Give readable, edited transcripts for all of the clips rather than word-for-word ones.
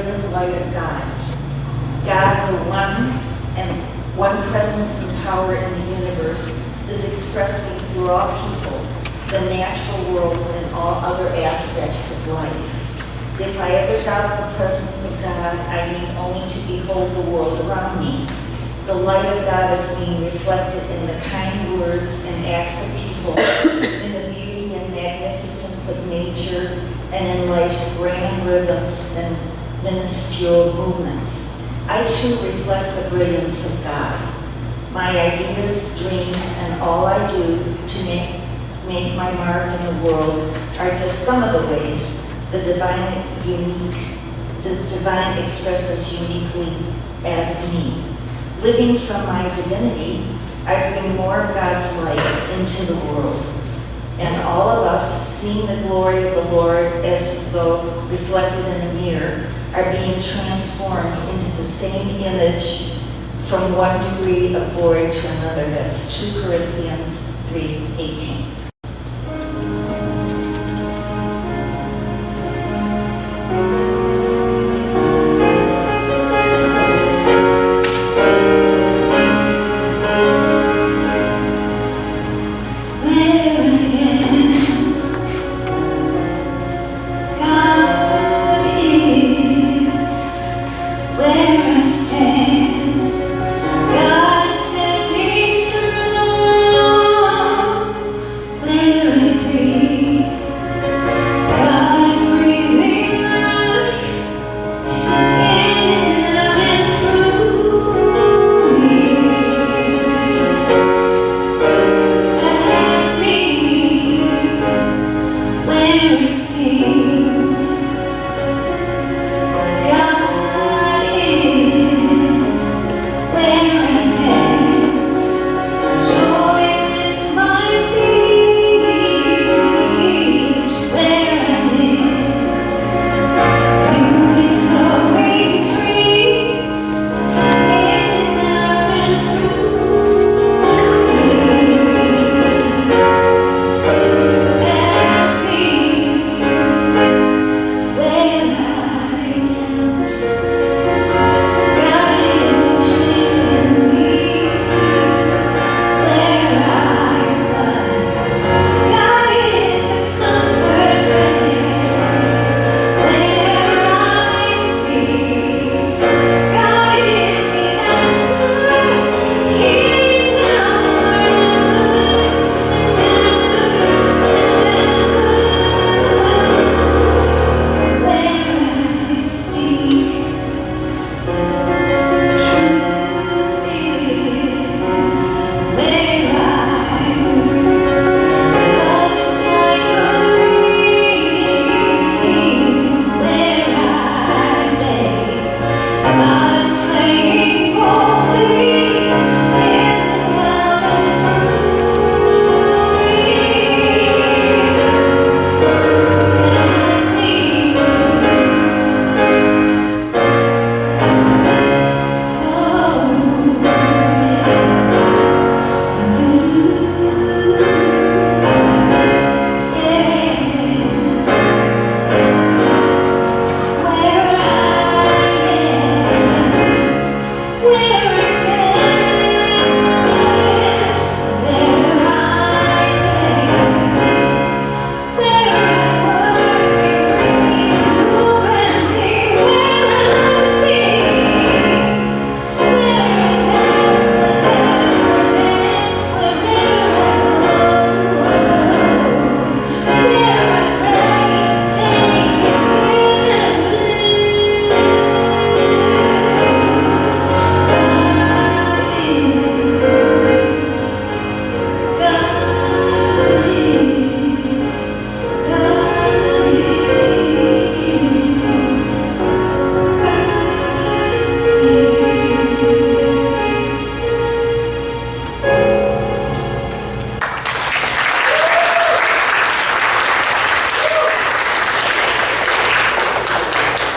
brilliant light of God. God, the one presence and power in the universe, is expressing through all people, the natural world, and all other aspects of life. If I ever doubt the presence of God, I need only to behold the world around me. The light of God is being reflected in the kind words and acts of people, in the beauty and magnificence of nature, and in life's grand rhythms and minuscule movements. I too reflect the brilliance of God. My ideas, dreams, and all I do to make my mark in the world are just some of the ways the divine expresses uniquely as me. Living from my divinity, I bring more of God's light into the world. And all of us, seeing the glory of the Lord as though reflected in a mirror, are being transformed into the same image from one degree of glory to another. That's 2 Corinthians 3:18.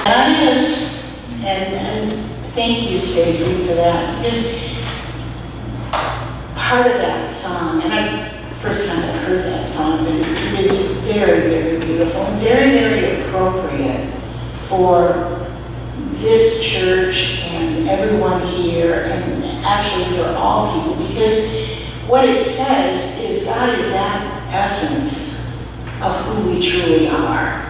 That is, and thank you, Stacy, for that, is part of that song, and I first time I've heard that song, but it is very, very beautiful and very, very appropriate for this church and everyone here, and actually for all people, because what it says is God is that essence of who we truly are.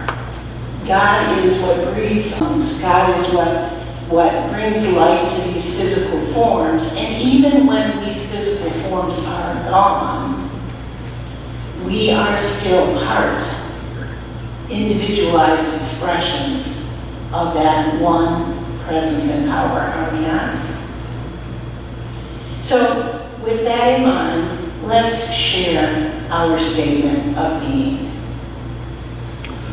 God is what breathes us. God is what brings life to these physical forms. And even when these physical forms are gone, we are still part, individualized expressions of that one presence and power, are we not? So, with that in mind, let's share our statement of being.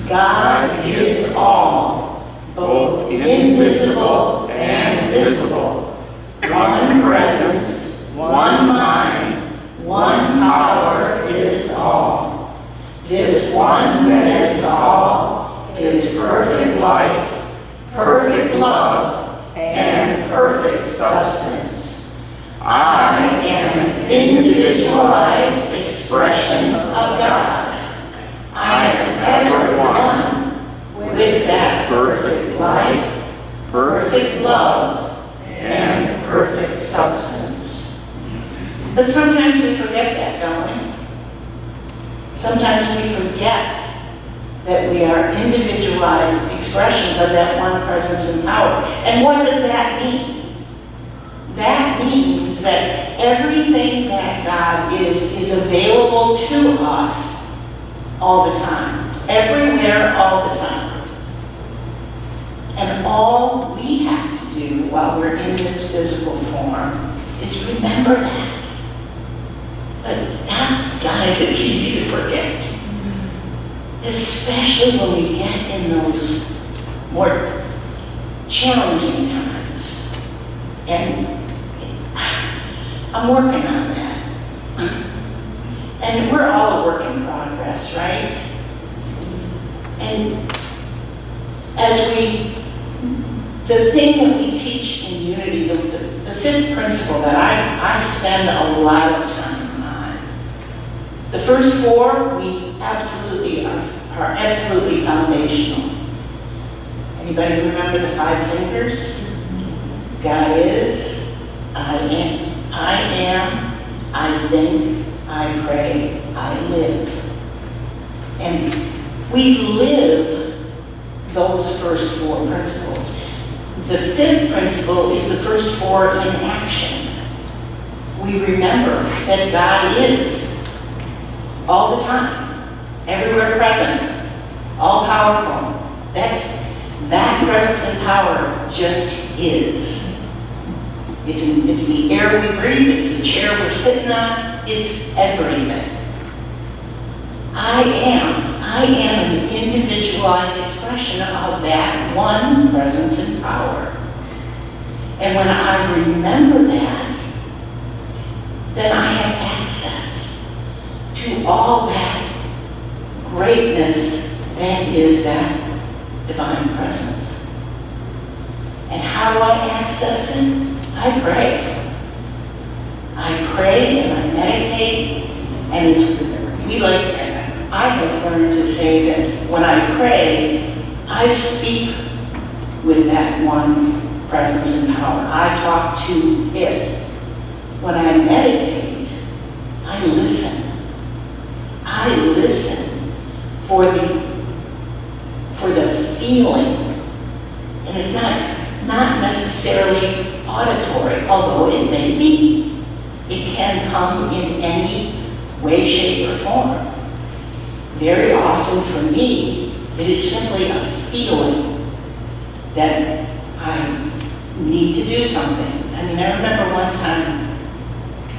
God is all, both invisible and visible. One presence, one mind, one power is all. This one that is all is perfect life, perfect love, and perfect substance. I am an individualized expression of God. I am everyone with that perfect life, perfect love, and perfect substance. But sometimes we forget that, don't we? Sometimes we forget that we are individualized expressions of that one presence and power. And what does that mean? That means that everything that God is available to us all the time, everywhere, all the time. And all we have to do while we're in this physical form is remember that. But God, it's easy to forget. Especially when we get in those more challenging times. And I'm working on that. And we're all a work in progress, right? And the thing that we teach in Unity, the fifth principle that I spend a lot of time on, the first four, we absolutely are absolutely foundational. Anybody remember the 5 fingers? God is, I am, I think, I pray, I live. And we live those first 4 principles. The 5th principle is the first 4 in action. We remember that God is all the time, everywhere present, all powerful. That presence and power just is. It's the air we breathe, it's the chair we're sitting on, it's everything. I am an individualized expression of that one presence and power. And when I remember that, then I have access to all that greatness that is that divine presence. And how do I access it? I pray. I pray and I meditate, and I have learned to say that when I pray, I speak with that one presence and power. I talk to it. When I meditate, I listen. I listen for the feeling. And it's not necessarily auditory, although it may be. It can come in any way, shape, or form. Very often for me, it is simply a feeling that I need to do something. I mean, I remember one time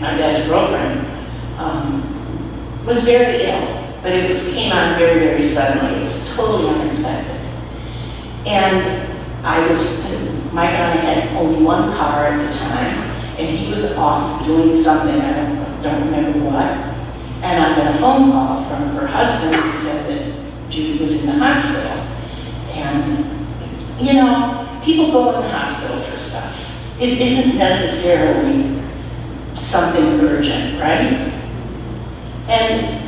my best girlfriend was very ill, but it came on very, very suddenly. It was totally unexpected. And Mike and I had only one car at the time, and he was off doing something, I don't remember what. And I got a phone call from her husband that said that Judy was in the hospital. And, people go in the hospital for stuff. It isn't necessarily something urgent, right? And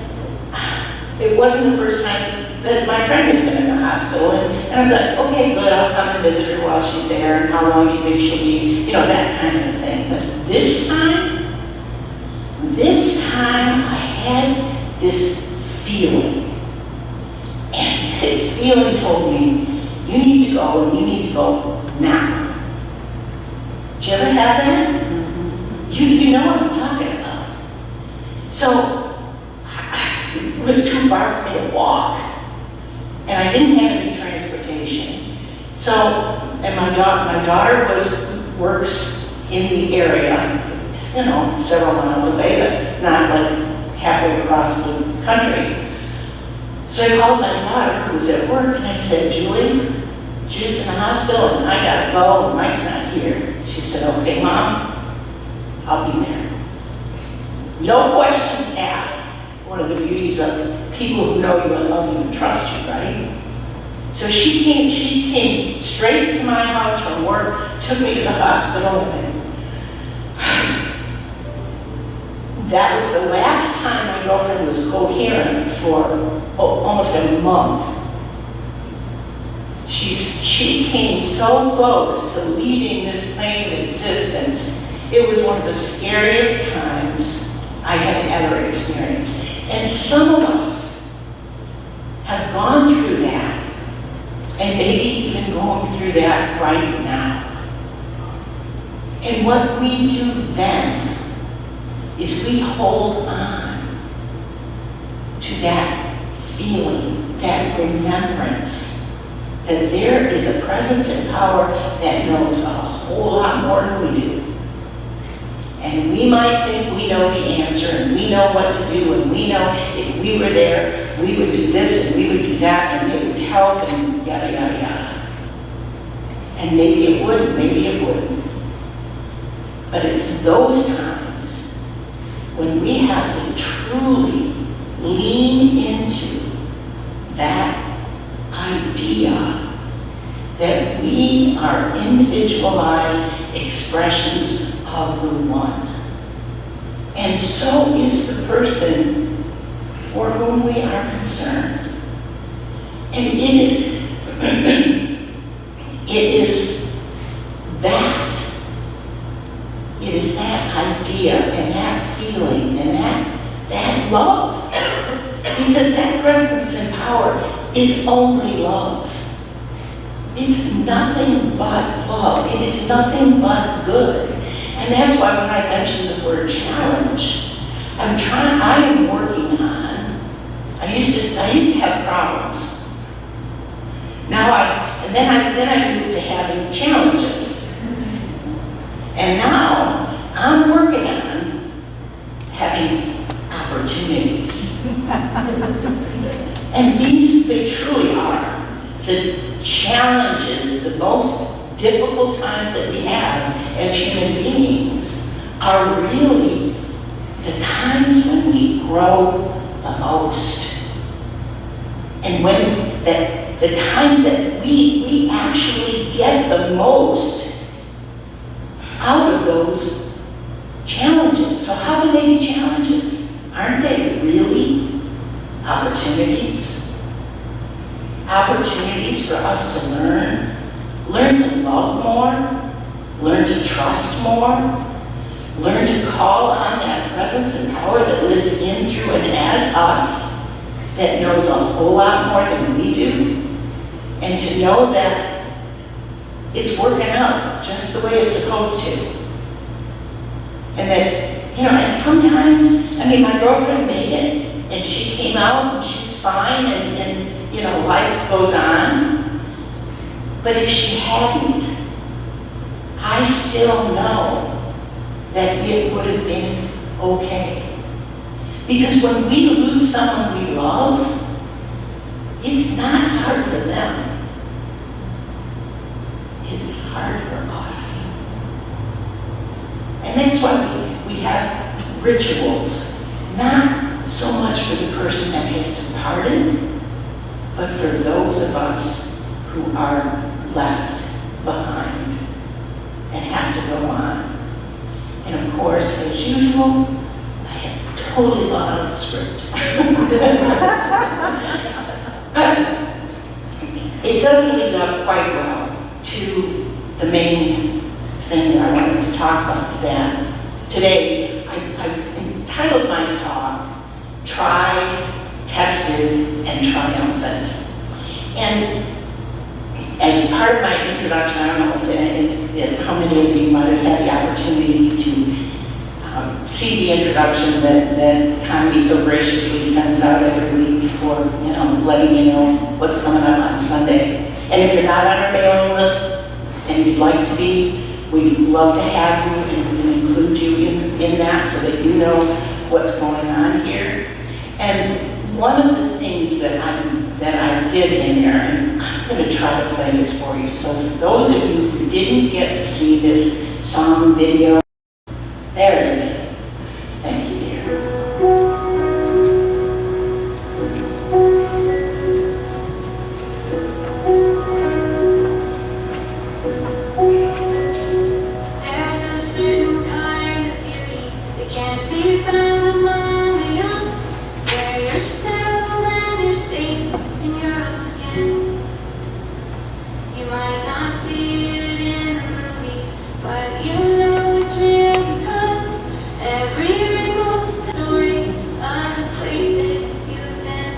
it wasn't the first time that my friend had been in the hospital, and I'm like, okay, good, I'll come and visit her while she's there, and how long do you think she'll be, that kind of thing. But this time I had this feeling, and this feeling told me, you need to go, and you need to go now. Did you ever have that? You know what I'm talking about. So, it was too far for me to walk, and I didn't have any transportation. So, and my daughter works in the area, several miles away, but not like halfway across the country. So I called my daughter, who was at work, and I said, Julie, Jude's in the hospital, and I gotta go, and Mike's not here. She said, okay, Mom, I'll be there. No questions asked. One of the beauties of people who know you and love you and trust you, right? So she came straight to my house from work, took me to the hospital, and that was the last time my girlfriend was coherent for almost a month. She came so close to leaving this plane of existence. It was one of the scariest times I had ever experienced. And some of us have gone through that, and maybe even going through that right now. And what we do then is we hold on to that feeling, that remembrance, that there is a presence and power that knows a whole lot more than we do. And we might think we know the answer, and we know what to do, and we know if we were there, we would do this, and we would do that, and it would help, and yada, yada, yada. And maybe it would, maybe it wouldn't. But it's those times when we have to truly lean into that idea that we are individualized expressions of the one. And so is the person for whom we are concerned. And it is that idea and that feeling and that love. Because that presence and power is only love. It's nothing but love. It is nothing but good. And that's why when I mentioned the word challenge, I am working on, I used to have problems. Then I moved to having challenges. And now I'm working on having opportunities. And they truly are the challenges, the most difficult times that we have as human beings are really the times when we grow the most. And when the times that we actually get the most out of those challenges. So how can they be challenges? Aren't they really opportunities? Opportunities for us to learn to love more, learn to trust more, learn to call on that presence and power that lives in, through, and as us, that knows a whole lot more than we do, and to know that it's working out just the way it's supposed to. And that, and sometimes, my girlfriend made it, and she came out, and she's fine, and life goes on. But if she hadn't, I still know that it would have been okay. Because when we lose someone we love, it's not hard for them. It's hard for us. And that's why we have rituals, not so much for the person that has departed, but for those of us who are left behind and have to go on. And of course, as usual, I have totally gone out of the script. It does lead up quite well to the main thing that I wanted to talk about today. I've entitled my talk, Tried, Tested, and Triumphant. And as part of my introduction, I don't know if how many of you might have had the opportunity to see the introduction that Connie so graciously sends out every week before, letting you know what's coming up on Sunday. And if you're not on our mailing list and you'd like to be, we'd love to have you and include you in that so that you know what's going on here. And one of the things that I did in there, and I'm going to try to play this for you. So for those of you who didn't get to see this song video, there it is. Thank you, dear. There's a certain kind of beauty that can't be found among the young, where you're settled and you're safe in your own skin. You might not see it in the movies, but you know it's real because every wrinkle is a story of the places you've been.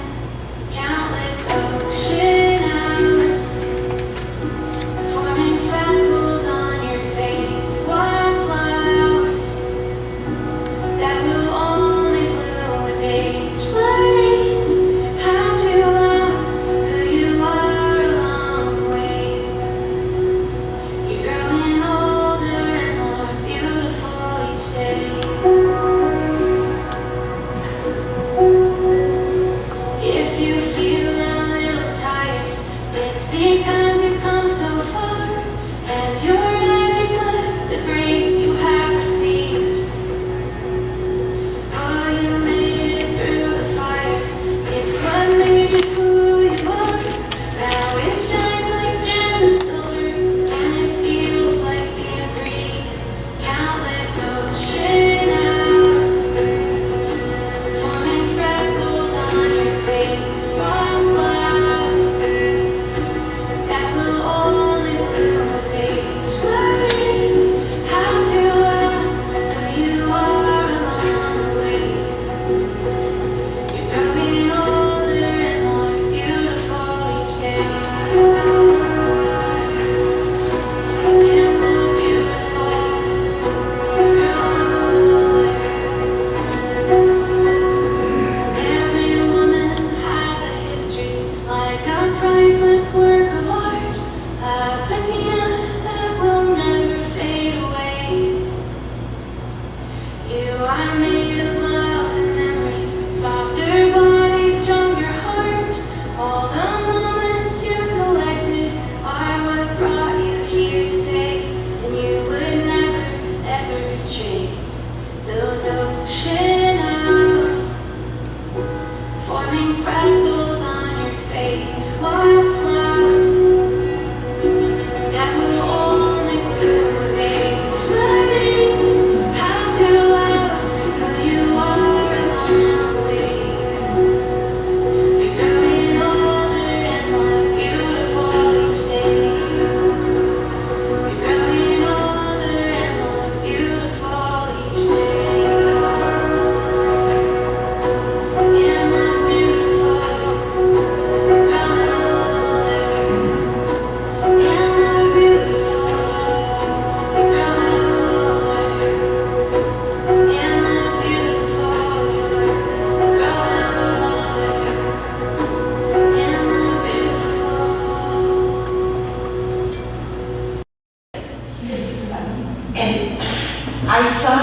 Countless ocean hours, forming freckles on your face, wildflowers that will only bloom with age. Learning how to love who you are along the way. You're growing older and more beautiful each day. If you feel a little tired, it's because you've come so far, and your eyes reflect the grace you have received. Oh, you made it through the fire. It's what made you who you are. Now it shines like strands of silver, and it feels like being free. Countless ocean hours, forming freckles on your face, wildflowers that will only bloom with age. Learning how to love who you are along the way. You're growing older and more beautiful each day. And more beautiful, growing older. Every woman has a history, like a priceless work of art, a patina that will never fade away. You are made of love and memories, softer body, stronger heart. All the moments you collected are what brought you here today, and you would never, ever trade those ocean hours, forming freckles on your face, wildflowers that will only bloom with age. Learning how to love who you are along the way. You're growing older and more beautiful each day. You're growing older and more beautiful each day. Yeah, more beautiful, growing older. Yeah, more beautiful, you're growing older. Yeah, more beautiful, you're growing older. Yeah, more beautiful. And I saw,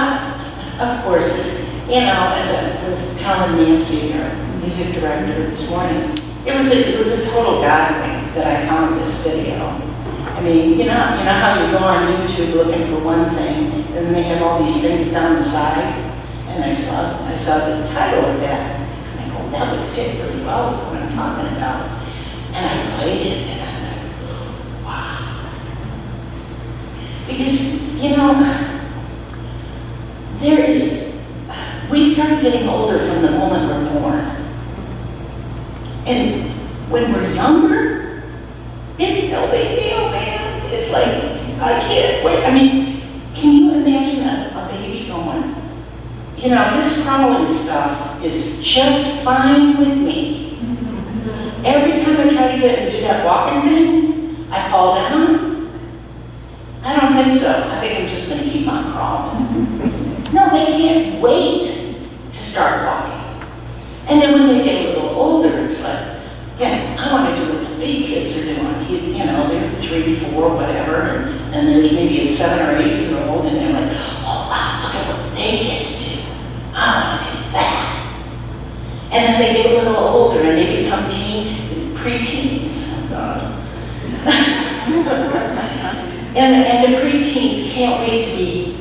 of course, this, as I was telling Nancy, our music director, this morning, it was a total God wink that I found this video. I mean, you know how you go on YouTube looking for one thing, and they have all these things down the side, and I saw the title of that, and I go, that would fit really well with what I'm talking about. And I played it, and I'm like, wow. Because, we start getting older from the moment we're born. And when can't wait. I mean, can you imagine a baby going, you know, this crawling stuff is just fine with me. Every time I try to get and do that walking thing, I fall down. I don't think so. I think I'm just going to keep on crawling. No, they can't wait to start walking. And then when they get a little older, it's like, yeah, I want to do what the big kids are doing. You know, they're 3, 4, whatever, and there's maybe a 7 or 8-year-old, and they're like, oh wow, look at what they get to do. I want to do that. And then they get a little older and they become preteens. Oh God. and the preteens can't wait to be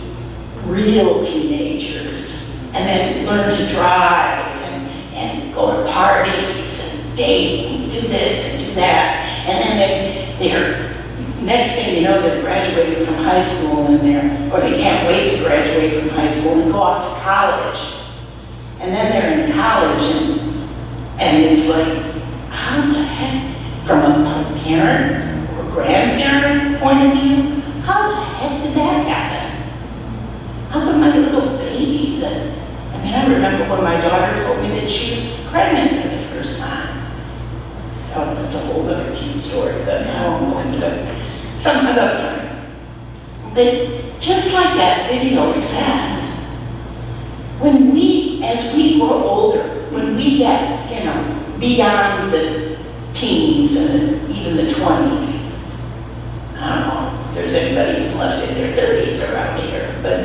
real teenagers and then learn to drive and go to parties and date and do this and do that. And then they're next thing you know, they're graduating from high school or they can't wait to graduate from high school and go off to college. And then they're in college and it's like, how the heck, from a parent or grandparent point of view, how the heck did that happen? How come my little baby I remember when my daughter told me that she was pregnant for the first time. Oh, that's a whole other cute story that I won't go into some other time. But just like that video said, as we grow older, when we get, beyond the teens and even the 20s, I don't know if there's anybody left in their 30s around here, but,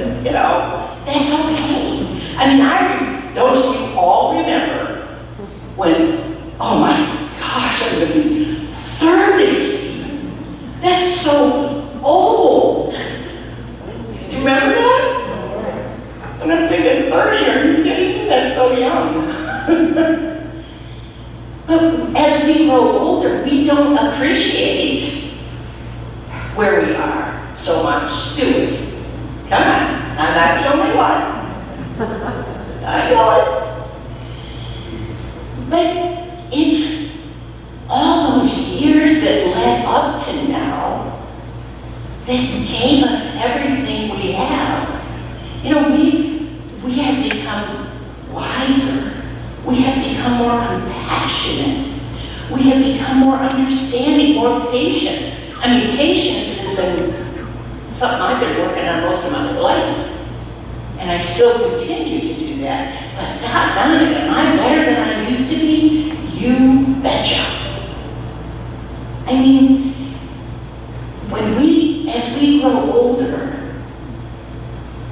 that's okay. Don't you all remember when, oh my gosh, I'm going to be 30. That's so old. Do you remember that? And I'm thinking, 30, are you kidding me? That's so young. But as we grow older, we don't appreciate where we are so much, do we? Come on, I'm not the only one. I know it. But it's all those years that led up to now that gave us everything we have. We have become wiser. We have become more compassionate. We have become more understanding, more patient. Patience has been something I've been working on most of my life. And I still continue to do that. But doggone it, am I better than I used to be? You betcha. As we grow older,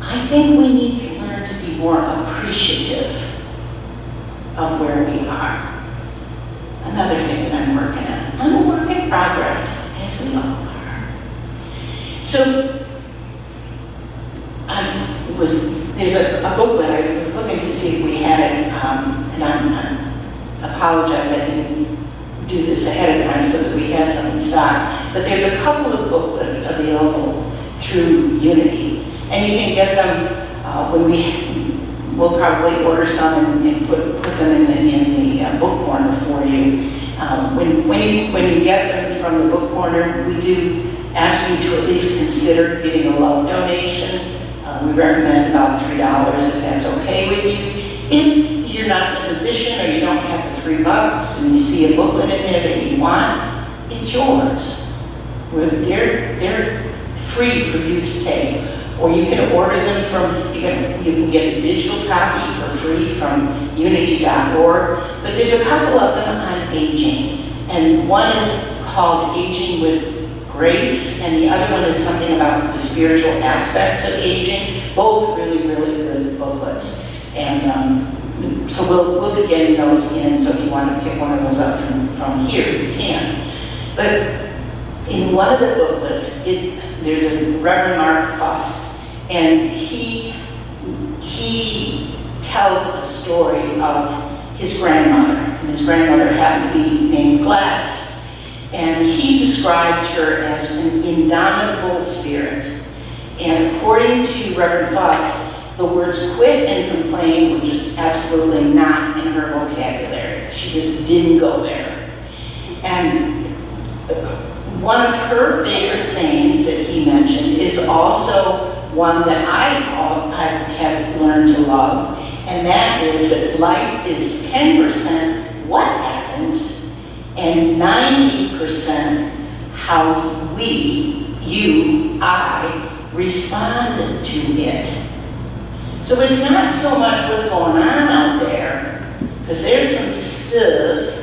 I think we need to learn to be more appreciative of where we are. Another thing that I'm working on. I'm a work in progress, as we all are. So, there's a booklet. I was looking to see if we had it, and I apologize, I didn't do this ahead of time so that we had some in stock. But there's a couple of booklets available through Unity, and you can get them we'll probably order some and put them in the book corner for you. When you get them from the book corner, we do ask you to at least consider giving a love donation. We recommend about $3 if that's okay with you. If you're not in a position or you don't have the $3 and you see a booklet in there that you want, it's yours. They're free for you to take. Or you can order them you can get a digital copy for free from unity.org. But there's a couple of them on aging. And one is called Aging with Grace, and the other one is something about the spiritual aspects of aging. Both really, really good booklets. And so we'll be getting those in, so if you want to pick one of those up from here, you can. But in one of the booklets, there's a Reverend Mark Fuss, and he tells a story of his grandmother, and his grandmother happened to be named Gladys. And he describes her as an indomitable spirit. And according to Reverend Fuss, the words quit and complain were just absolutely not in her vocabulary. She just didn't go there. And one of her favorite sayings that he mentioned is also one that I have learned to love, and that is that life is 10% what happens and 90% how we, you, I, respond to it. So it's not so much what's going on out there, because there's some stuff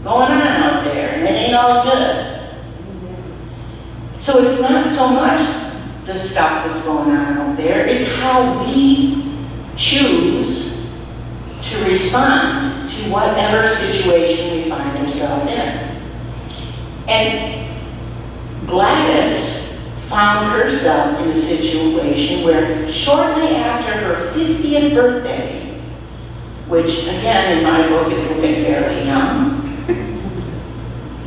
going on out there, and it ain't all good. So it's not so much the stuff that's going on out there, it's how we choose to respond to whatever situation we find ourselves in. And Gladys found herself in a situation where shortly after her 50th birthday, which again in my book is looking fairly young,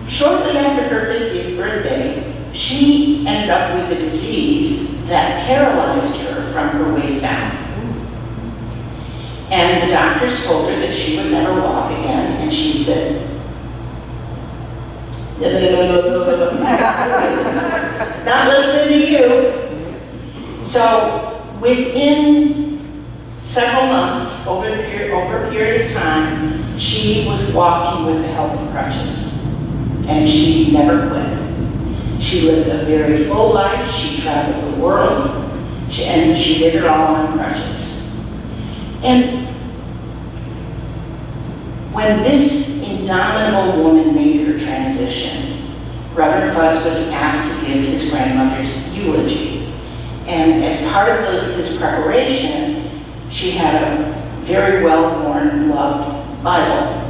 shortly after her 50th birthday, she ended up with a disease that paralyzed her from her waist down. And the doctors told her that she would never walk again, and she said, not listening to you. So within several months, over a period of time, she was walking with the help of crutches. And she never quit. She lived a very full life. She traveled the world. And she did it all on crutches. And when this indomitable woman made her transition, Reverend Fuss was asked to give his grandmother's eulogy. And as part of his preparation, she had a very well-worn, loved Bible.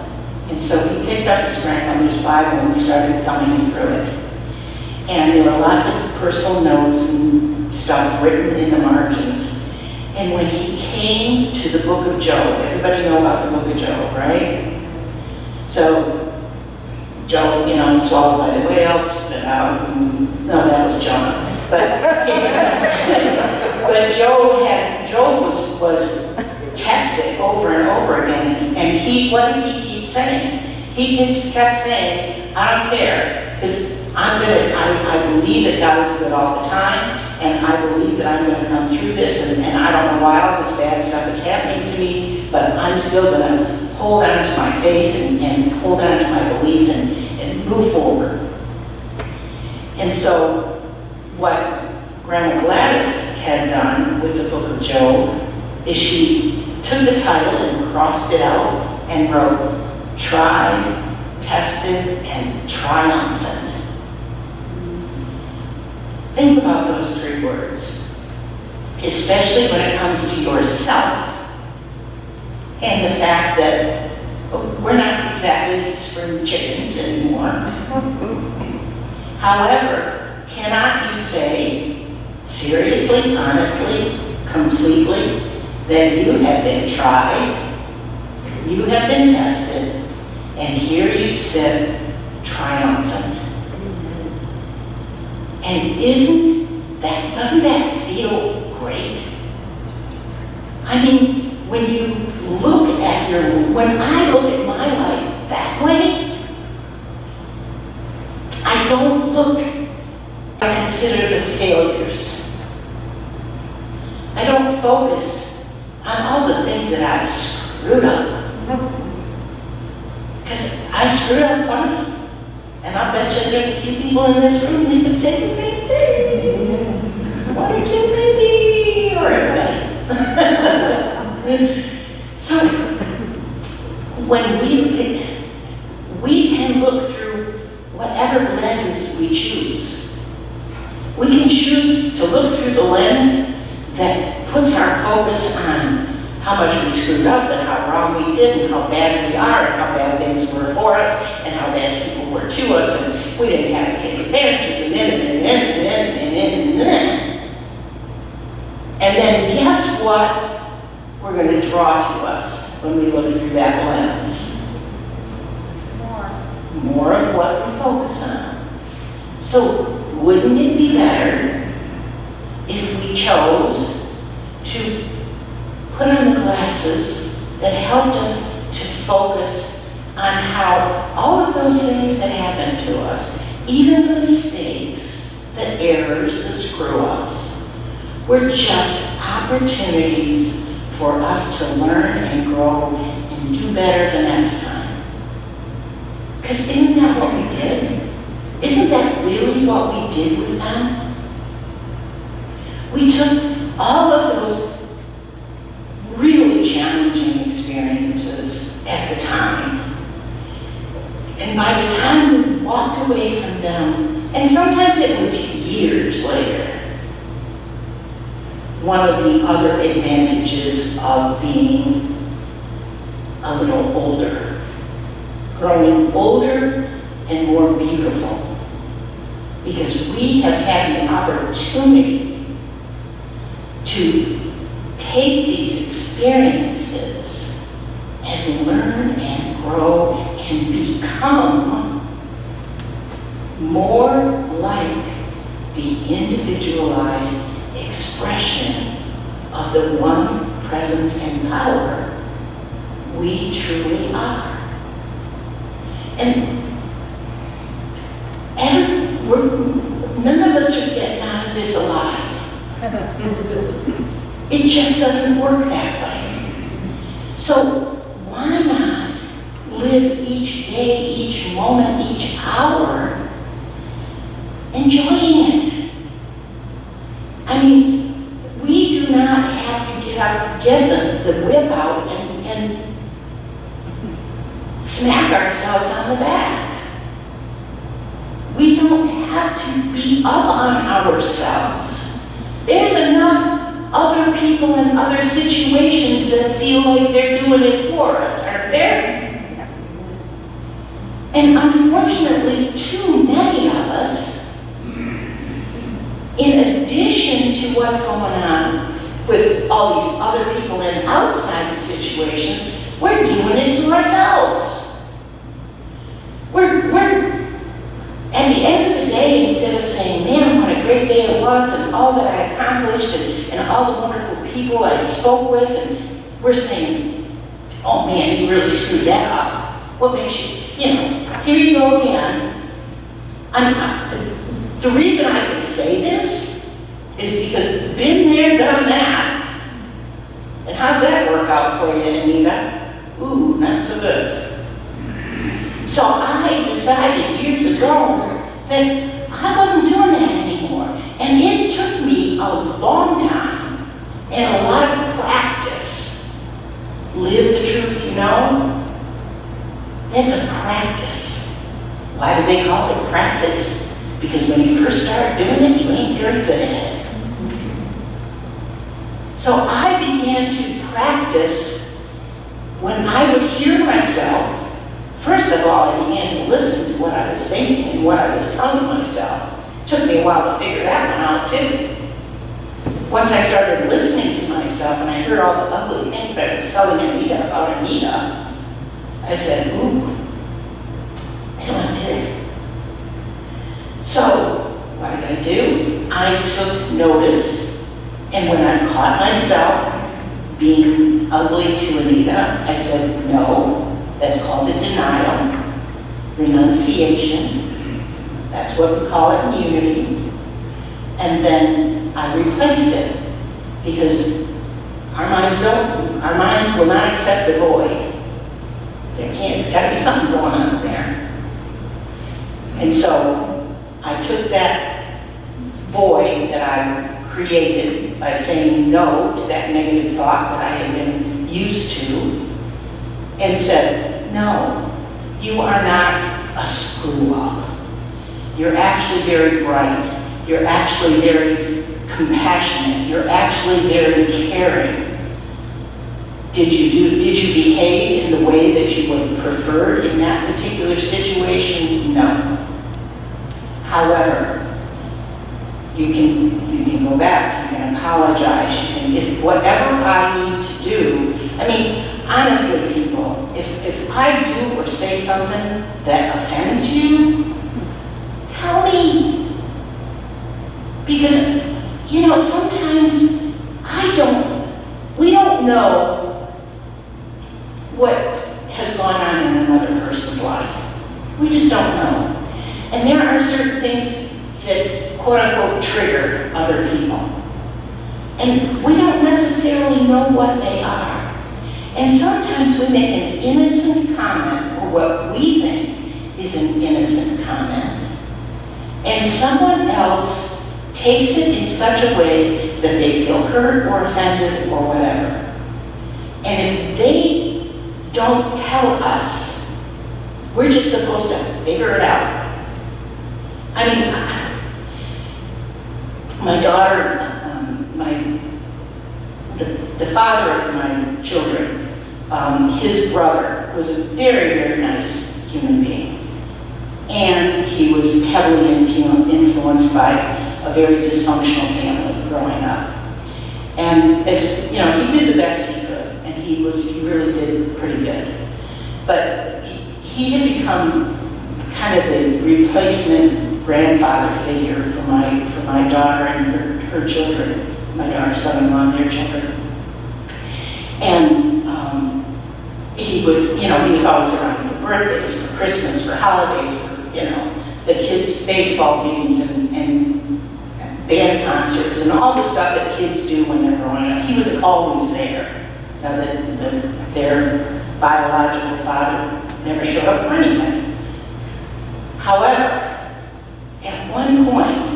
And so he picked up his grandmother's Bible and started thumbing through it. And there were lots of personal notes and stuff written in the margins. And when he came to the book of Job, everybody know about the book of Job, right? So Job, swallowed by the whale, spit out. No, that was Jonah. But Job was tested over and over again. And what did he keep saying? He kept saying, I don't care, because I believe that God is good all the time, and I believe that I'm going to come through this, and I don't know why all this bad stuff is happening to me, but I'm still going to hold on to my faith and hold on to my belief and move forward. And so what Grandma Gladys had done with the book of Job is she took the title and crossed it out and wrote, tried, tested, and triumphant. Think about those three words, especially when it comes to yourself and the fact that we're not exactly spring chickens anymore. However, cannot you say, seriously, honestly, completely, that you have been tried, you have been tested, and here you sit triumphant. And doesn't that feel great? I mean, when I look at my life that way, I don't I consider the failures. I don't focus on all the things that I've screwed up. Because I screwed up plenty. And I bet you there's a few people in this room who could say the same thing. One or two maybe, or everybody. So, when we can look through whatever lens we choose. We can choose to look through the lens that puts our focus on how much we screwed up and how wrong we did and how bad we are and how bad things were for us and how bad people were to us and we didn't have any advantages and then guess what we're going to draw to us when we look through that lens? More of what we focus on. So wouldn't it be better if we chose to put on the glasses that helped us to focus on how all of those things that happened to us, even the mistakes, the errors, the screw-ups, were just opportunities for us to learn and grow and do better the next time. Because isn't that what we did? Isn't that really what we did with them? We took all of those really challenging experiences at the time. And by the time we walked away from them, and sometimes it was years later, one of the other advantages of being a little older, growing older and more beautiful, because we have had the opportunity to take these experiences and learn and grow and become more like the individualized expression of the one presence and power we truly are. And none of us are getting out of this alive. It just doesn't work that way. So why not live each day, each moment, each hour, enjoying it? I mean, we do not have to get up, get the whip out and smack ourselves on the back. We don't have to beat up on ourselves. There's enough other people in other situations that feel like they're doing it for us, aren't there? And unfortunately, too many of us, in addition to what's going on with all these other people in outside situations, we're doing it to ourselves. We're at the end of the day, instead of saying, man, what a great day it was, and all that I accomplished, and all the wonderful people I spoke with, and we're saying, oh man, you really screwed that up. What makes you, here you go again. The reason I can say this is because been there, done that. And how'd that work out for you, Anita? Ooh, not so good. So I decided years ago that I wasn't doing that anymore. And it took me a long time and a lot of practice. Live the truth, That's a practice. Why do they call it practice? Because when you first start doing it, you ain't very good at it. So I began to practice when I would hear myself. First of all, I began to listen to what I was thinking and what I was telling myself. It took me a while to figure that one out too. Once I started listening to myself and I heard all the ugly things I was telling Anita about Anita, I said, ooh, I don't want to do it. So what did I do? I took notice, and when I caught myself being ugly to Anita, I said, no. That's called a denial, renunciation. That's what we call it in unity. And then I replaced it because our minds will not accept the void. It's got to be something going on there. And so I took that void that I created by saying no to that negative thought that I had been used to, and said, no, you are not a screw-up. You're actually very bright. You're actually very compassionate. You're actually very caring. Did you behave in the way that you would have preferred in that particular situation? No. However, you can go back, you can apologize, if whatever I need to do, honestly, people, if I do or say something that offends you, tell me. Because, sometimes we don't know what has gone on in another person's life. We just don't know. And there are certain things that quote unquote trigger other people. And we don't necessarily know what they are. And sometimes we make an innocent comment, or what we think is an innocent comment, and someone else takes it in such a way that they feel hurt or offended or whatever. And if they don't tell us, we're just supposed to figure it out. I mean, my daughter, the father of my children, his brother was a very, very nice human being. And he was heavily influenced by a very dysfunctional family growing up. And as you know, he did the best he could, and he really did pretty good. But he had become kind of the replacement grandfather figure for my daughter and her children, my daughter's son-in-law and their children. And he was always around for birthdays, for Christmas, for holidays, for, the kids' baseball games and band concerts and all the stuff that kids do when they're growing up. He was always there. Now, their biological father never showed up for anything. However, at one point,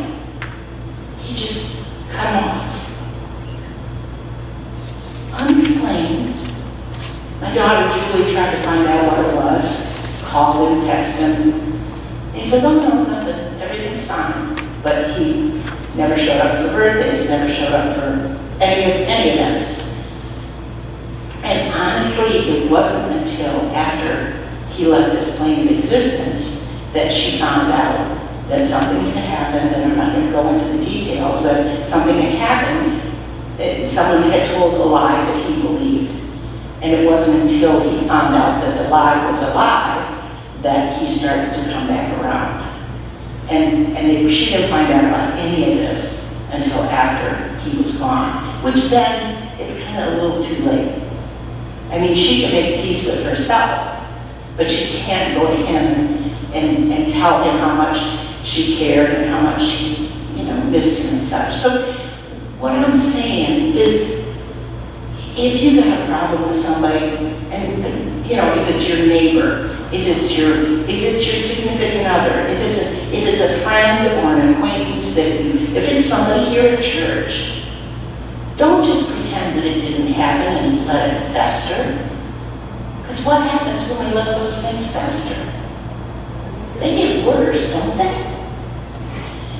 he just cut him off. Unexplained. My daughter Julie tried to find out what it was, called him, texted him. And he said, oh no, nothing, everything's fine. But he never showed up for birthdays, never showed up for any events. And honestly, it wasn't until after he left this plane of existence that she found out that something had happened, and I'm not going to go into the details, but something had happened. Someone had told a lie that he believed. And it wasn't until he found out that the lie was a lie that he started to come back around. And she didn't find out about any of this until after he was gone, which then is kind of a little too late. I mean, she can make peace with herself, but she can't go to him and tell him how much she cared and how much she, missed him and such. So what I'm saying is, if you have a problem with somebody, and if it's your neighbor, if it's your significant other, if it's a friend or an acquaintance if it's somebody here at church, don't just pretend that it didn't happen and let it fester. Because what happens when we let those things fester? They get worse, don't they?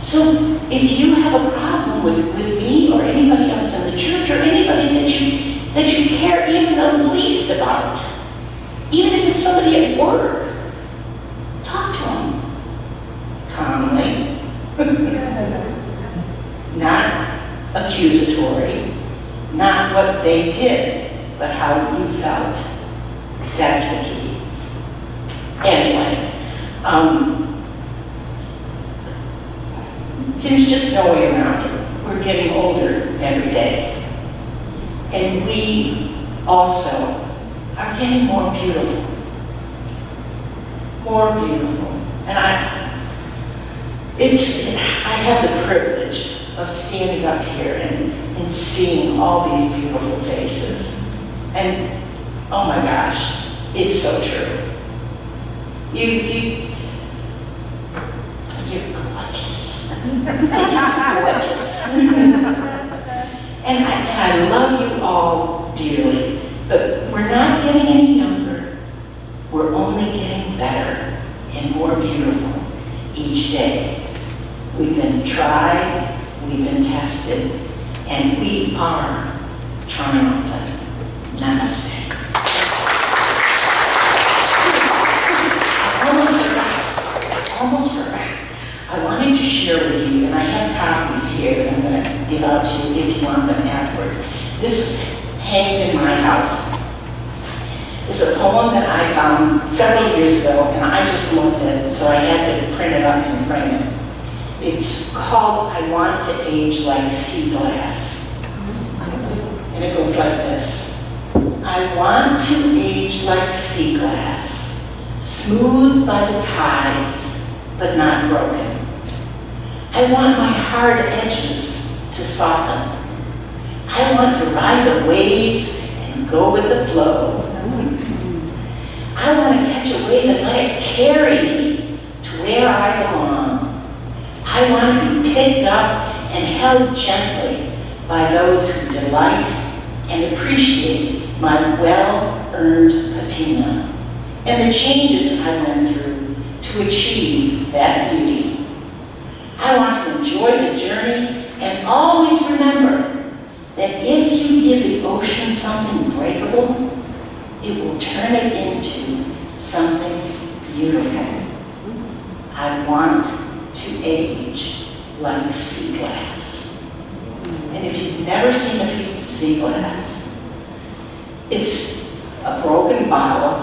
So if you have a problem with me or anybody else in the church or anybody that you care even the least about, even if it's somebody at work, talk to them calmly, not accusatory, not what they did, but how you felt. That's the key. Anyway, there's just no way around it. We're getting older every day. And we also are getting more beautiful. More beautiful. And I have the privilege of standing up here and seeing all these beautiful faces. And oh my gosh, it's so true. You're gorgeous. You're just gorgeous. And I love you all dearly, but we're not getting any younger. We're only getting better and more beautiful each day. We've been tried, we've been tested, and we are triumphant. Namaste. I almost forgot. I wanted to share with you, and I have copies here that I'm going to give out to you if you want them afterwards. This hangs in my house. It's a poem that I found several years ago, and I just loved it, so I had to print it up and frame it. It's called I Want to Age Like Sea Glass. And it goes like this. I want to age like sea glass, smooth by the tides, but not broken. I want my hard edges to soften. I want to ride the waves and go with the flow. I want to catch a wave and let it carry me to where I belong. I want to be picked up and held gently by those who delight and appreciate my well-earned patina and the changes I went through to achieve that beauty. I want to enjoy the journey and always remember that if you give the ocean something breakable, it will turn it into something beautiful. I want to age like sea glass. And if you've never seen a piece of sea glass, it's a broken bottle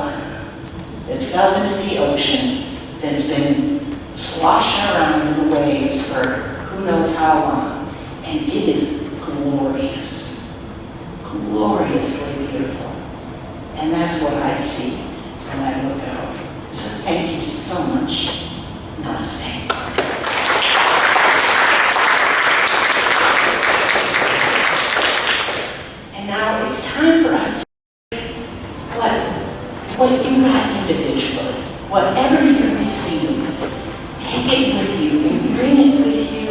that fell into the ocean that's been sloshing around in the waves for who knows how long. And it is glorious, gloriously beautiful. And that's what I see when I look out. So thank you so much. Namaste. And now it's time for us to take what you got individually, whatever you receive, take it with you and bring it with you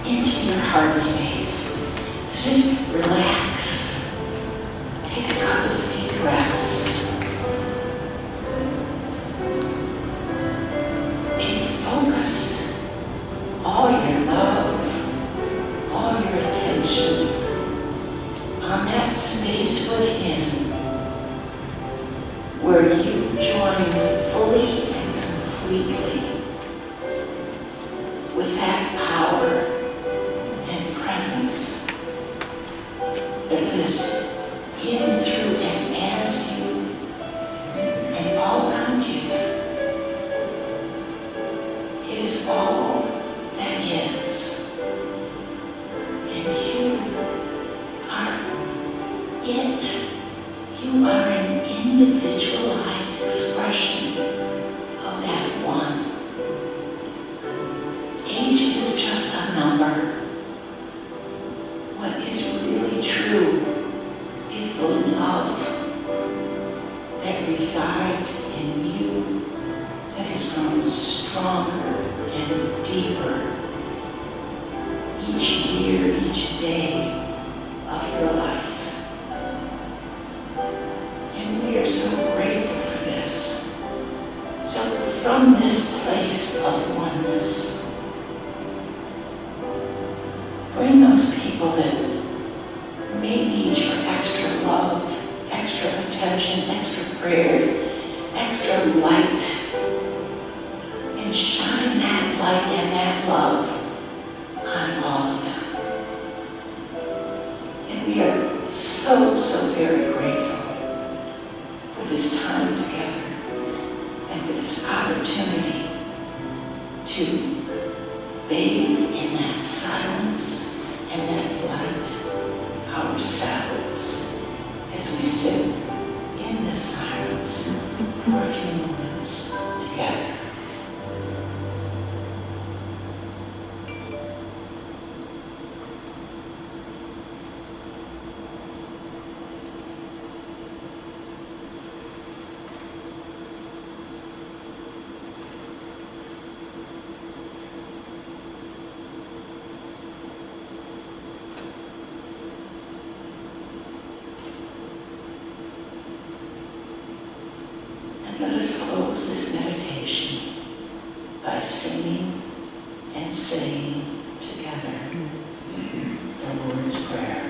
into your heart space. So just relax. Take a couple of deep breaths. And focus all your love, all your attention on that space within where you join fully and completely with that power and presence that lives in, through, and as you and all around you. It is all that is. And you are it. You are an individualized expression of that one. Age is just a number. What is really true is the love that resides in you that has grown stronger and deeper each year, each day of your life. And we are so grateful for this. So from this place of oneness, bring those people that may need your extra love, extra attention, extra prayers, extra light, and shine that light and that love on all of them. And we are so, so very grateful for this time together and for this opportunity to bathe in that silence and that light ourselves as we sit in this silence for a few moments together. Let us close this meditation by singing and saying together the Lord's Prayer.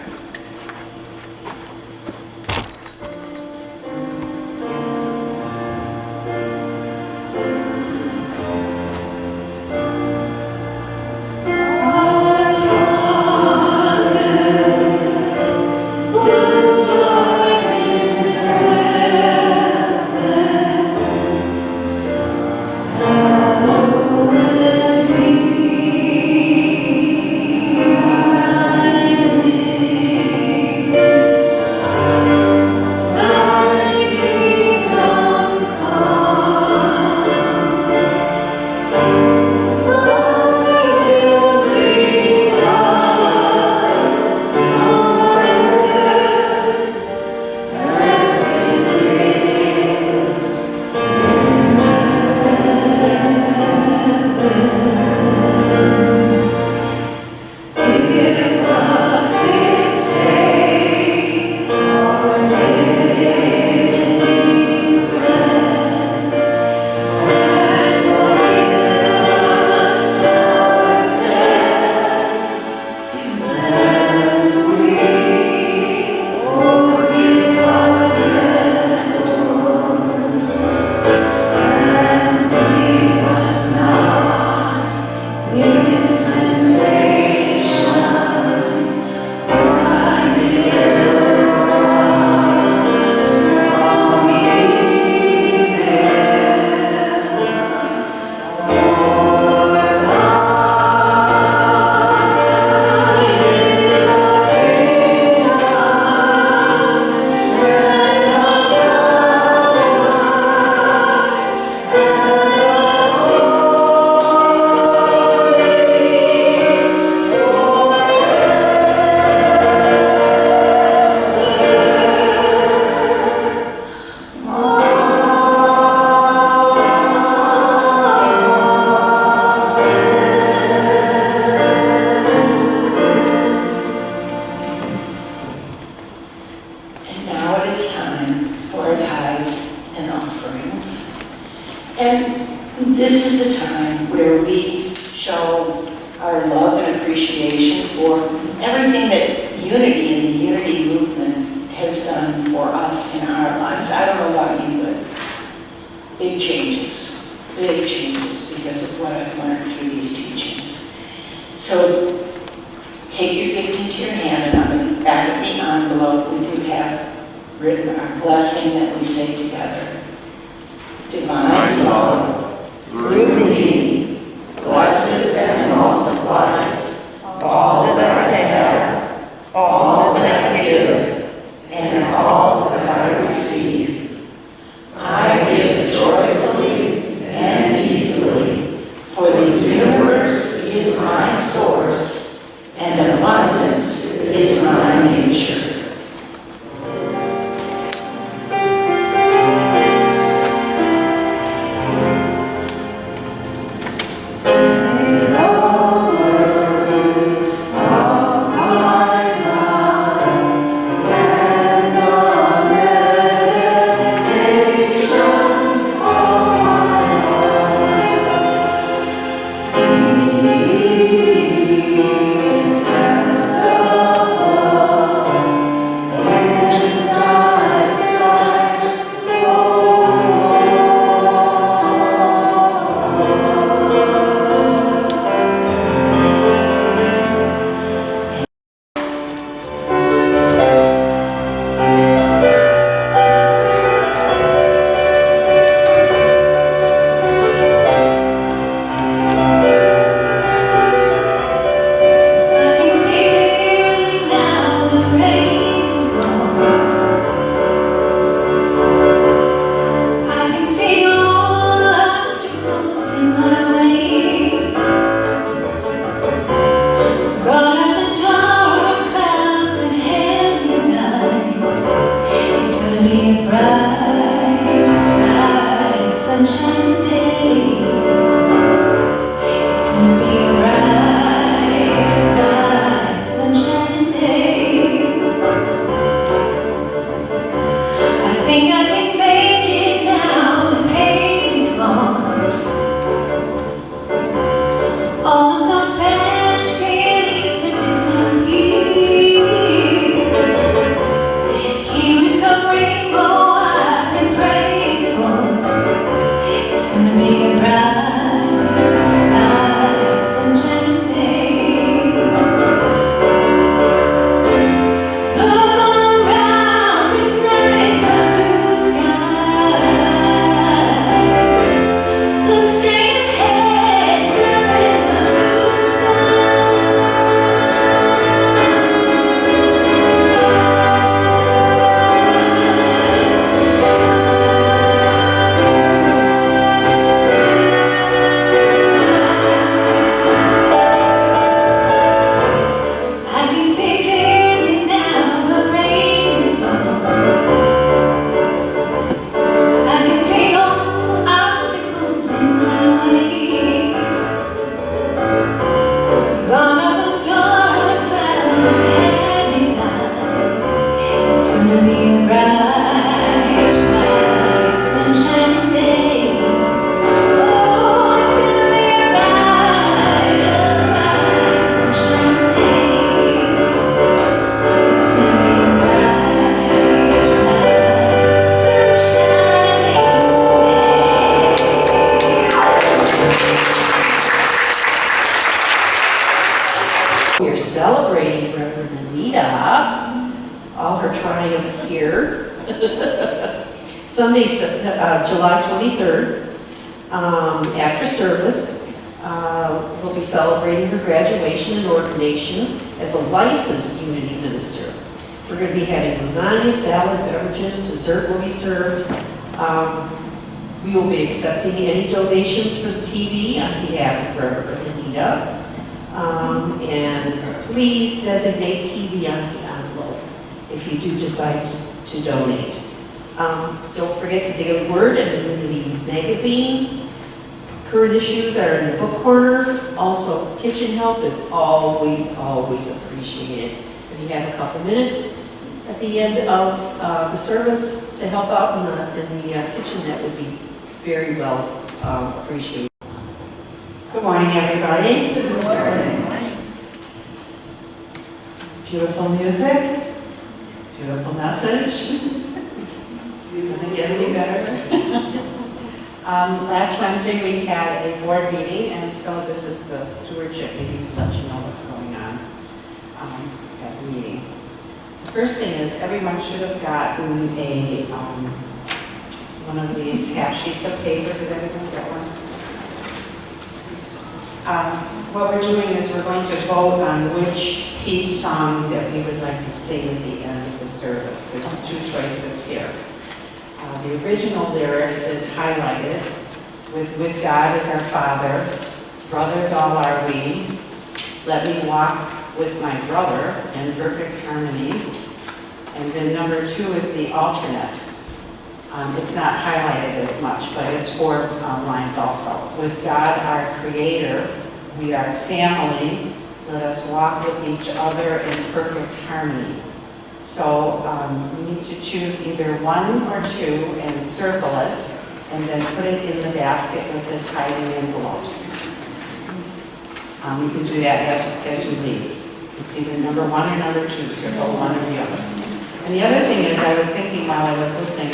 Hallowed be unity and the unity movement has done for us in our lives. I don't know about you, but big changes because of what I've learned through these teachings. So take your gift into your hand, and on the back of the envelope, we do have written our blessing that we say together. Divine love, through me, blesses and multiplies all that I have, all that I give, and all that I receive. I give joyfully and easily, for the universe is my source, and abundance is my nature. We're celebrating Reverend Anita, all her triumphs here. Sunday, July 23rd, after service, we'll be celebrating her graduation and ordination as a licensed unity minister. We're going to be having lasagna, salad, beverages, dessert will be served. We will be accepting any donations for the TV on behalf of Reverend Anita. And please designate TV on the envelope if you do decide to donate. Don't forget the Daily Word and the Unity magazine. Current issues are in the book corner. Also, kitchen help is always appreciated. If you have a couple minutes at the end of the service to help out in the kitchen, that would be very well appreciated. Good morning, everybody. Good morning. Beautiful music, beautiful message. Doesn't get any better. Last Wednesday, we had a board meeting, and so this is the stewardship meeting to let you know what's going on at the meeting. The first thing is everyone should have gotten a one of these half sheets of paper. Did everyone get one? What we're doing is we're going to vote on which peace song that we would like to sing at the end of the service. There's two choices here. The original lyric is highlighted with God as our Father, brothers all are we, let me walk with my brother in perfect harmony. And then number 2 is the alternate. It's not highlighted as much, but it's 4 lines also. With God our Creator, we are family, let us walk with each other in perfect harmony. So we need to choose either 1 or 2 and circle it, and then put it in the basket with the tithing envelopes. You can do that as you leave. It's either number 1 or number 2, circle one or the other. And the other thing is, I was thinking while I was listening,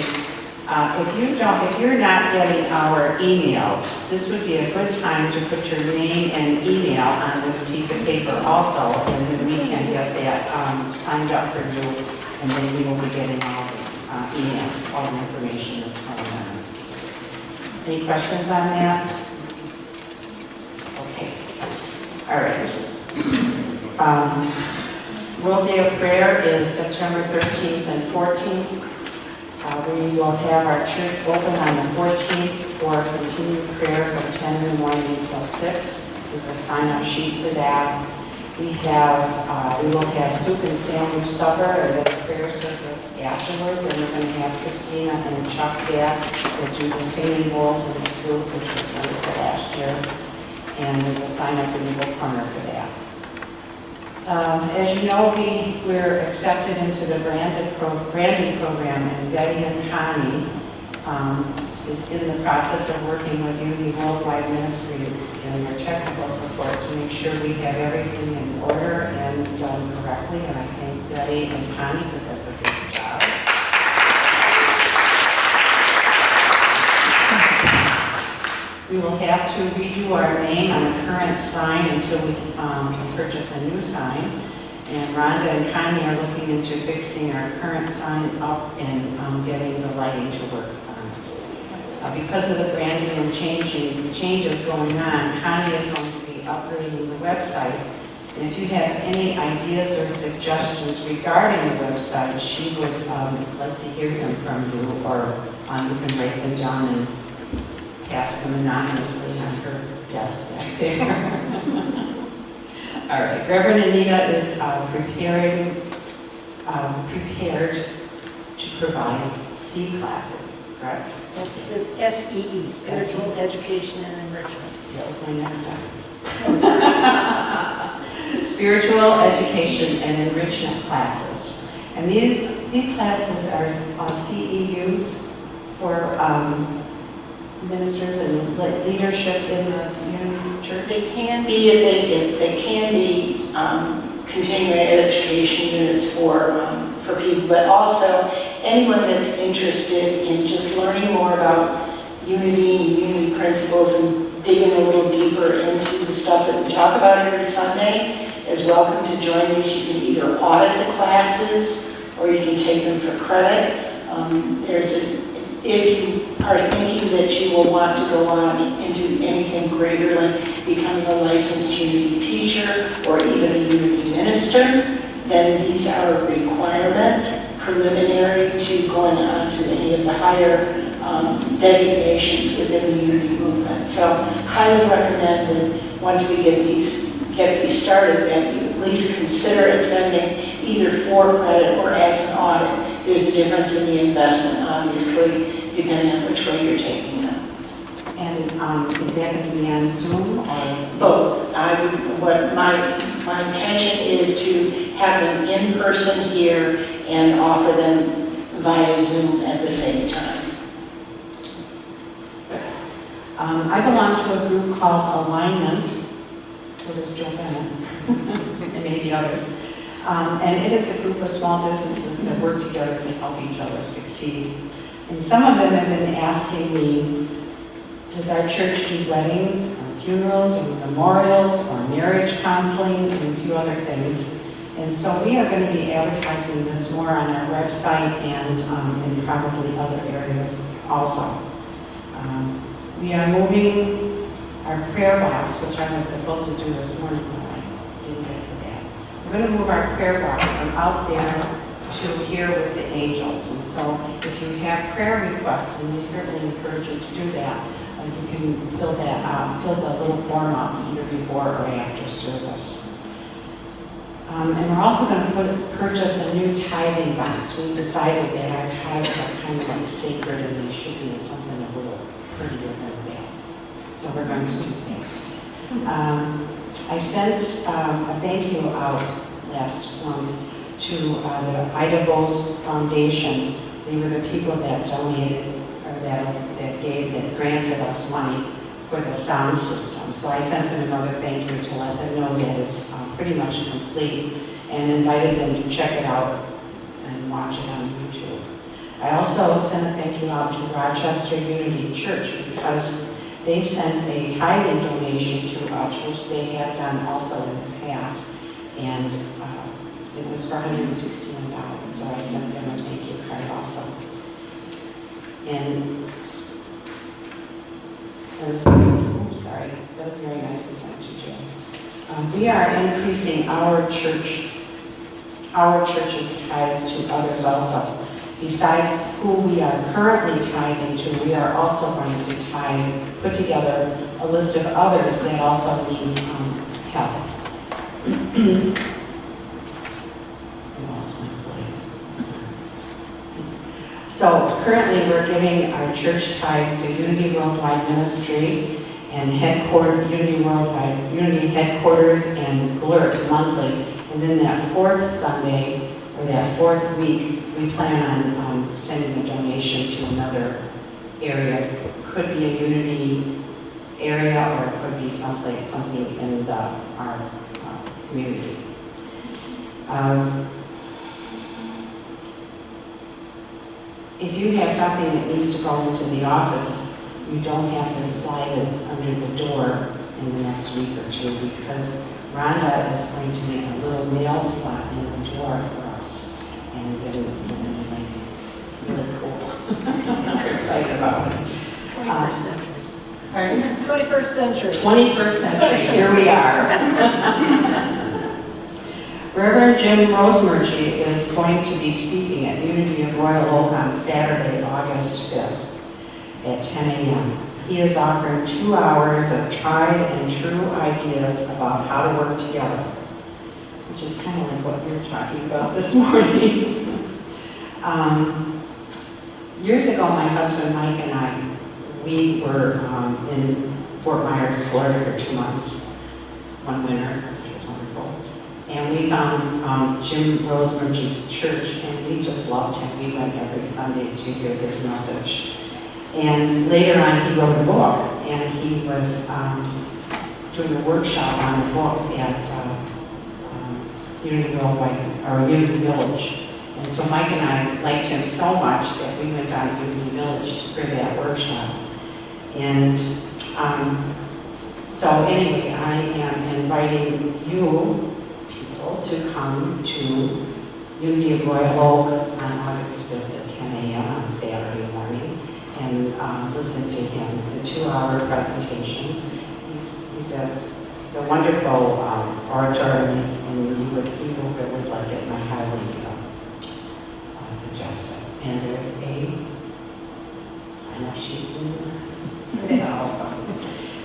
if you're not getting our emails, this would be a good time to put your name and email on this piece of paper also, and then we can get that signed up for you, and then we will be getting all the emails, all the information that's going on. Any questions on that? Okay. All right. World Day of Prayer is September 13th and 14th. We will have our church open on the 14th for continued prayer from 10 in the morning until 6. There's a sign-up sheet for that. We will have soup and sandwich supper or the prayer service afterwards, and we're going to have Christina and Chuck back to do the singing bowls and the food, which was wonderful last year. And there's a sign-up in the book corner for that. As you know, we're accepted into the branding program, and Betty and Connie is in the process of working with Unity Worldwide Ministry and their technical support to make sure we have everything in order and done correctly. And I thank Betty and Connie because that's a big job. We will have to redo our name on a current sign until we can purchase a new sign. And Rhonda and Connie are looking into fixing our current sign up and getting the lighting to work on it. Because of the branding and changes going on, Connie is going to be upgrading the website. And if you have any ideas or suggestions regarding the website, she would like to hear them from you, or you can write them down and pass them anonymously on her desk back there. All right, Reverend Anita is prepared to provide C classes, correct? It's SEE, Spiritual Education and Enrichment. That was my next sentence. Spiritual Education and Enrichment classes. And these classes are CEUs for ministers and leadership in the Unity Church? They can be, if they can be continuing education units for people, but also anyone that's interested in just learning more about Unity and Unity principles and digging a little deeper into the stuff that we talk about every Sunday is welcome to join us. You can either audit the classes or you can take them for credit. If you are thinking that you will want to go on and do anything greater, like becoming a licensed Unity teacher or even a Unity minister, then these are a requirement preliminary to going on to any of the higher designations within the Unity movement. So highly recommend that once we get these started, that you at least consider attending either for credit or as an audit. There's a difference in the investment, obviously, depending on which way you're taking them. And is that going to be on Zoom or? Both. My intention is to have them in person here and offer them via Zoom at the same time. I belong to a group called Alignment, so does Joe Bennett, and maybe others. And it is a group of small businesses that work together to help each other succeed. And some of them have been asking me, does our church do weddings, or funerals, or memorials, or marriage counseling, and a few other things. And so we are going to be advertising this more on our website and in probably other areas also. We are moving our prayer box, which I was supposed to do this morning, but I didn't get to that. We're going to move our prayer box from out there to here with the angels. And so if you have prayer requests, and we certainly encourage you to do that, you can fill that out, fill the little form out either before or after service. And we're also going to purchase a new tithing box. We decided that our tithes are kind of like sacred and they should be in something a little prettier than that. So we're going to do that. I sent a thank you out last month to the Ida Bowes Foundation. They were the people that donated, or that granted us money for the sound system. So I sent them another thank you to let them know that it's pretty much complete and invited them to check it out and watch it on YouTube. I also sent a thank you out to Rochester Unity Church because they sent a tithing donation to us, which they have done also in the past, and it was for $161, so I sent them a thank you card also. And that was very nice of them to do. We are increasing our church's tithes to others also. Besides who we are currently tithing to, we are also going to put together a list of others that also need help. I lost my place. So currently we're giving our church tithes to Unity Worldwide Ministry and Unity Headquarters and GLRT monthly. And then that fourth Sunday, or that fourth week, we plan on sending a donation to another area. It could be a Unity area, or it could be something in our community. If you have something that needs to go into the office, you don't have to slide it under the door in the next week or two, because Rhonda is going to make a little mail slot in the door for us, and it'll be like really cool. I'm excited about it. 21st century. Pardon? 21st century. 21st century, here we are. Reverend Jim Rosemergy is going to be speaking at Unity of Royal Oak on Saturday, August 5th at 10 a.m. He is offering 2 hours of tried and true ideas about how to work together, which is kind of like what we were talking about this morning. Years ago, my husband Mike and I, we were in Fort Myers, Florida for 2 months, one winter, which was wonderful. And we found Jim Rosemergy's church, and we just loved him. We went every Sunday to hear his message. And later on, he wrote a book, and he was doing a workshop on the book at Unity Worldwide, or Unity Village. And so Mike and I liked him so much that we went down to Unity Village for that workshop. And so anyway, I am inviting you people to come to Unity of Royal Oak on August 5th at 10 a.m. on Saturday morning and listen to him. It's a 2-hour presentation. He's a wonderful orator, and you would really like it, and I highly suggest it. And there's a sign-up sheet for that also.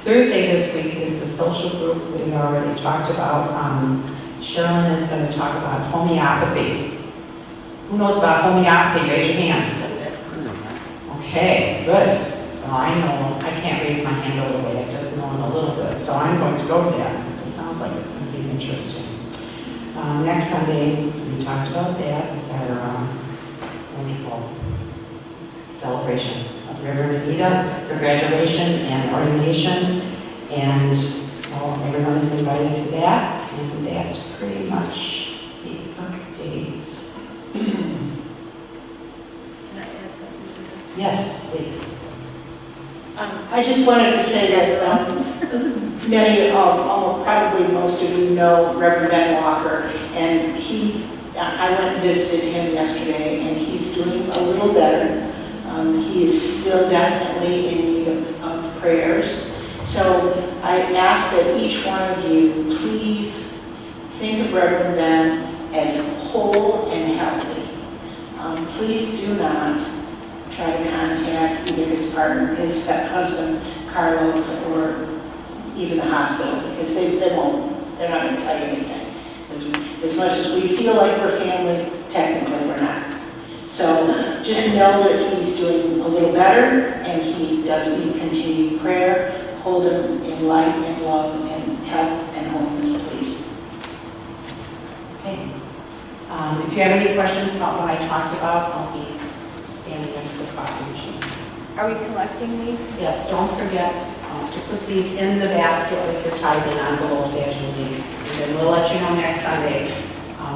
Thursday this week is the social group we already talked about. Sherilyn is going to talk about homeopathy. Who knows about homeopathy? Raise your hand. Okay, good. Well, I know I can't raise my hand all the way. I just know it a little bit. So I'm going to go to that because it sounds like it's going to be interesting. Next Sunday, we talked about that. It's our wonderful celebration of Reverend Anita, her graduation and ordination. And so everyone is invited to that. And that's pretty much the Yes, please. I just wanted to say that probably most of you know Reverend Ben Walker, and I went and visited him yesterday, and he's doing a little better. He is still definitely in need of prayers. So I ask that each one of you please think of Reverend Ben as whole and healthy. Please do not try to contact either his partner, his husband, Carlos, or even the hospital, because they won't. They're not going to tell you anything. As much as we feel like we're family, technically we're not. So just know that he's doing a little better, and he does need continued prayer. Hold him in light and love and health and wholeness, please. Okay. If you have any questions about what I talked about, I'll be standing next to the coffee machine. Are we collecting these? Yes, don't forget to put these in the basket with your tithing envelopes as you leave. And then we'll let you know next Sunday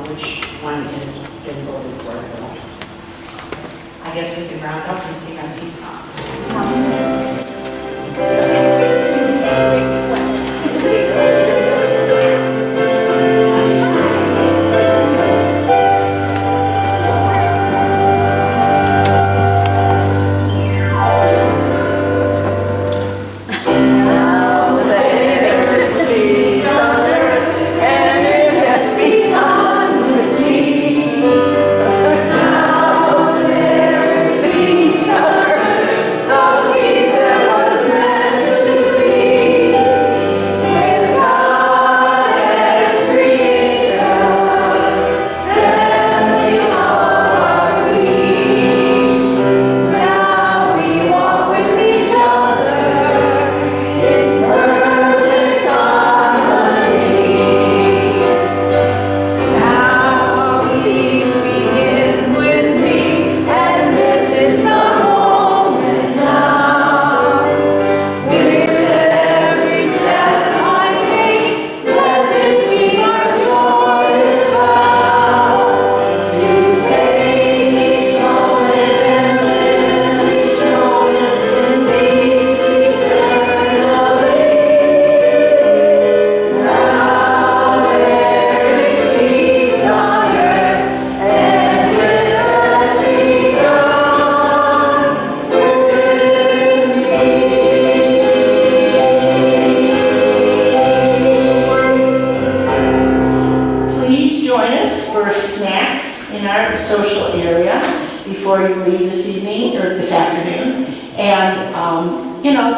which one is been voted for. I guess we can round up and sing our peace song.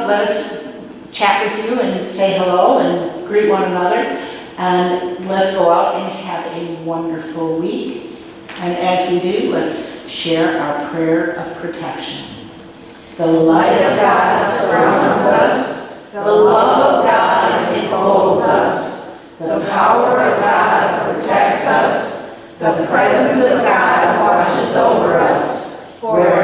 Let us chat with you and say hello and greet one another, and let's go out and have a wonderful week. And as we do, let's share our prayer of protection. The light of God surrounds us, the love of God enfolds us, the power of God protects us, the presence of God watches over us. Where